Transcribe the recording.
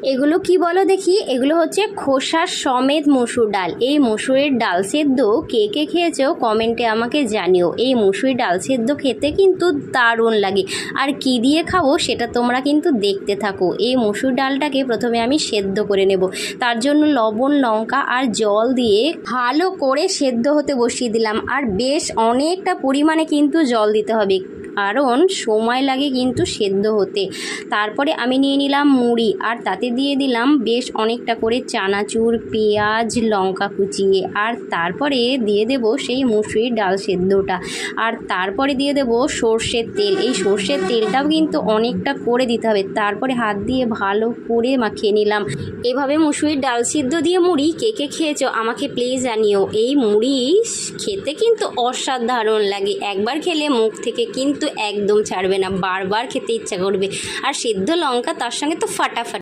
এগুলো কি বলো দেখি? এগুলো হচ্ছে খোসা সমেত মসুর ডাল। এই মসুরের ডাল সেদ্ধ কে কে খেয়েছো কমেন্টে আমাকে জানিও। এই মসুর ডাল সেদ্ধ খেতে কিন্তু দারুণ লাগে। আর কি দিয়ে খাবো সেটা তোমরা কিন্তু দেখতে থাকো। এই মসুর ডালটাকে প্রথমে আমি সেদ্ধ করে নেব। তার জন্য লবণ, লঙ্কা আর জল দিয়ে ভালো করে সেদ্ধ হতে বসিয়ে দিলাম। আর বেশ অনেকটা পরিমাণে কিন্তু জল দিতে হবে, কারণ সময় লাগে কিন্তু সেদ্ধ হতে। তারপরে আমি নিয়ে নিলাম মুড়ি, আর তাতে দিয়ে দিলাম বেশ অনেকটা করে চানাচুর, পেঁয়াজ, লঙ্কা কুচিয়ে। আর তারপরে দিয়ে দেব সেই মুসুরির ডাল সেদ্ধটা। আর তারপরে দিয়ে দেব সর্ষের তেল। এই সর্ষের তেলটাও কিন্তু অনেকটা করে দিতে হবে। তারপরে হাত দিয়ে ভালো করে মাখিয়ে নিলাম। এভাবে মুসুরির ডাল সিদ্ধ দিয়ে মুড়ি কে কে খেয়েছো আমাকে প্লিজ জানিও। এই মুড়ি খেতে কিন্তু অসাধারণ লাগে। একবার খেলে মুখ থেকে কিন্তু একদম ছাড়বে না, বারবার খেতে ইচ্ছা করবে। আর সিদ্ধ লঙ্কা তার সঙ্গে তো ফাটাফাটি।